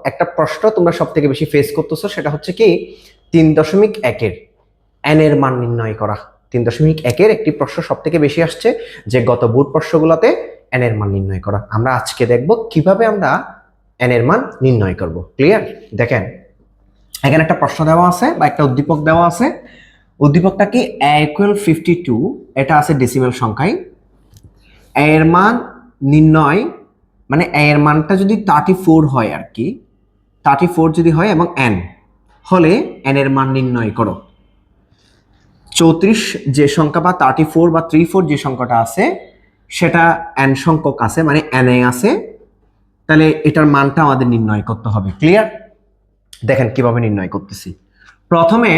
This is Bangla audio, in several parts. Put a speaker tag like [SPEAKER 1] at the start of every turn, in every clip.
[SPEAKER 1] একটা প্রশ্ন তোমরা সব থেকে বেশি ফেস করতেছো, সেটা হচ্ছে কি 3.1-এর n এর মান নির্ণয় করা। 3.1-এর একটি প্রশ্ন সব থেকে বেশি আসছে, যে গত বোর্ড প্রশ্নগুলোতে n এর মান নির্ণয় করা। আমরা আজকে দেখব কিভাবে আমরা n এর মান নির্ণয় করব। ক্লিয়ার? দেখেন, এখানে একটা প্রশ্ন দেওয়া আছে বা একটা উদ্দীপক দেওয়া আছে। উদ্দীপকটা কি a = 52, এটা আছে ডেসিমেল সংখ্যায়। a এর মান নির্ণয়, মানে a এর মানটা যদি 34 হয় আর কি, 34 যদি হয় এবং n হলে n এর মান নির্ণয় করো। 34 যে সংখ্যা বা 34 বা 34 যে সংখ্যাটা আছে সেটা n সংখ্যক আছে, মানে n এ আছে, তাহলে এটার মানটা আমাদের নির্ণয় করতে হবে। ক্লিয়ার? দেখেন কিভাবে নির্ণয় করতেছি। প্রথমে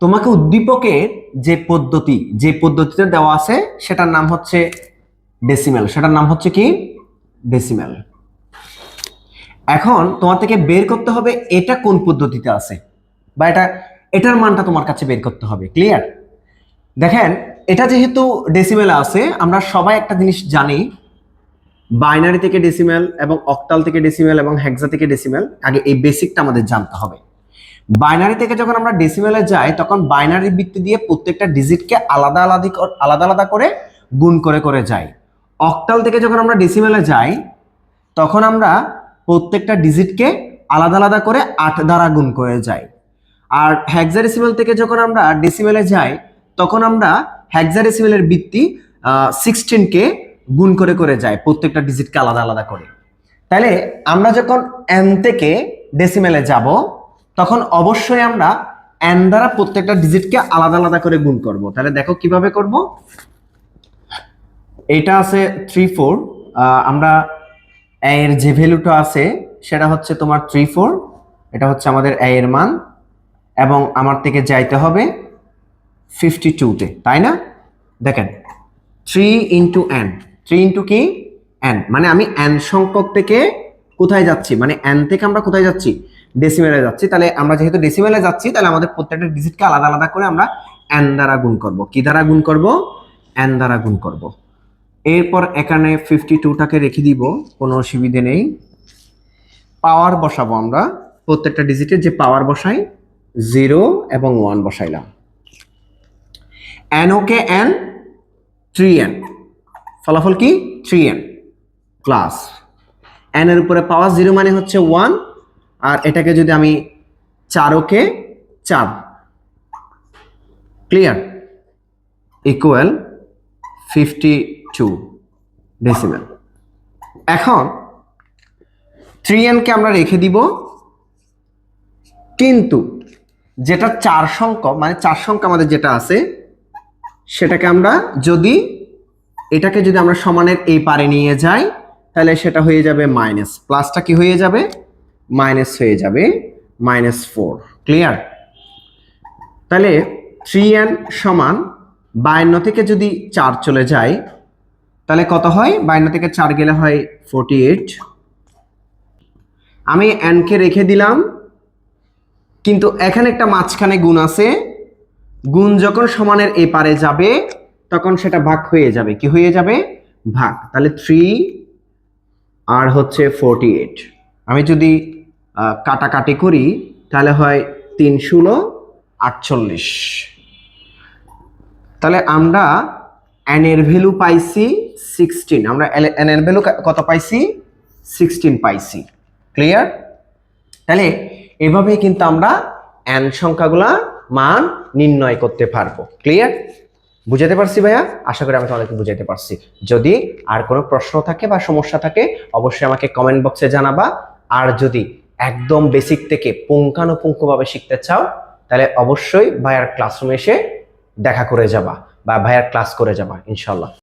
[SPEAKER 1] তোমাকে উদ্দীপকের যে পদ্ধতিতে দেওয়া আছে সেটার নাম হচ্ছে ডেসিমেল। সেটার নাম হচ্ছে কি? ডেসিমেল। এখন তোমার থেকে বের করতে হবে এটা কোন পদ্ধতিতে আছে, বা এটার মানটা তোমার কাছে বের করতে হবে। ক্লিয়ার? দেখেন, এটা যেহেতু ডেসিমেলে আছে, আমরা সবাই একটা জিনিস জানি, বাইনারি থেকে ডেসিমেল এবং অক্টাল থেকে ডেসিমেল এবং হেক্সা থেকে ডেসিমেল। আগে এই বেসিকটা আমাদের জানতে হবে। বাইনারি থেকে যখন আমরা ডেসিমেলে যাই তখন বাইনারি ভিত্তি দিয়ে প্রত্যেকটা ডিজিটকে আলাদা আলাদা করে গুণ করে করে যাই। অক্টাল থেকে যখন আমরা ডেসিমেলে যাই তখন আমরা প্রত্যেকটা ডিজিটকে আলাদা আলাদা করে 8 দ্বারা গুণ করে যাই। আর হেক্সাডেসিমেল থেকে যখন আমরা ডেসিমেলে যাই তখন আমরা হেক্সাডেসিমেলের ভিত্তি 16কে গুণ করে করে যাই, প্রত্যেকটা ডিজিটকে আলাদা আলাদা করে। তাহলে আমরা যখন n থেকে ডেসিমেলে যাব তখন অবশ্যই আমরা n দ্বারা প্রত্যেকটা ডিজিটকে আলাদা আলাদা করে গুণ করব। তাহলে দেখো কিভাবে করব। এটা আছে 34, আমরা a এর যে ভ্যালুটা আছে সেটা হচ্ছে তোমার 34, এটা হচ্ছে আমাদের a এর মান, এবং আমার থেকে যাইতে হবে 52-তে, তাই না? দেখেন 3 ইন্টু n, 3 ইন্টু কি n, মানে আমি n সংখ্যক থেকে কোথায় যাচ্ছি, মানে n থেকে আমরা কোথায় যাচ্ছি? ডেসিমেলে যাচ্ছি। তাহলে আমরা যেহেতু ডেসিমেলে যাচ্ছি তাহলে আমাদের প্রত্যেকটা ডিজিটকে আলাদা আলাদা করে আমরা n দ্বারা গুণ করব। কি দ্বারা গুণ করব? n দ্বারা গুণ করব। এরপর এখানে 52টাকে রেখে দিব, কোনো অসুবিধে নেই। পাওয়ার বসাবো আমরা, প্রত্যেকটা ডিজিটের যে পাওয়ার বসাই 0 এবং 1 বসাইলাম। n ওকে n, 3n, ফলাফল কি? 3n প্লাস n এর উপরে পাওয়ার 0 মানে হচ্ছে 1, আর এটাকে যদি আমি 4 ওকে 4, ক্লিয়ার, ইকুয়াল 52 ডেসিমেল। এখন 3n কে আমরা রেখে দিব, কিন্তু যেটা 4 সংখ্যক, মানে 4 সংখ্যা আমাদের যেটা আছে সেটাকে আমরা এটাকে যদি আমরা সমানের এই পারে নিয়ে যাই তাহলে সেটা হয়ে যাবে মাইনাস, প্লাসটা কি হয়ে যাবে? মাইনাস হয়ে যাবে, -4। ক্লিয়ার? তাহলে 3n সমান 52 থেকে যদি 4 চলে যায় তাহলে কত হয়? 52 থেকে 4 গেলে হয় 48। আমি n কে রেখে দিলাম, কিন্তু এখানে একটা মাঝখানে গুণ আছে, গুণ যখন সমানের এই পারে যাবে তখন সেটা ভাগ হয়ে যাবে। কি হয়ে যাবে? ভাগ। তাহলে 3 আর হচ্ছে 48, আমি যদি কাটাকাটি করি তাহলে হয় 3 × 48। তাহলে আমরা n এর ভ্যালু পাইছি 16, আমরা n এর ভ্যালু কত পাইছি? 16 পাইছি। ক্লিয়ার? তাহলে এভাবেই কিন্তু আমরা n সংখ্যাগুলা মান নির্ণয় করতে পারবো। ক্লিয়ার? বুঝাতে পারছি ভাইয়া? আশা করি আমি তোমাদেরকে বুঝাতে পারছি। যদি আর কোনো প্রশ্ন থাকে বা সমস্যা থাকে অবশ্যই আমাকে কমেন্ট বক্সে জানাবা। আর যদি একদম বেসিক থেকে পুঙ্খানুপুঙ্খভাবে শিখতে চাও তাহলে অবশ্যই ভাইয়ার ক্লাসরুমে এসে দেখা করে যাবা বা ভাইয়ার ক্লাস করে যাবা ইনশাল্লাহ।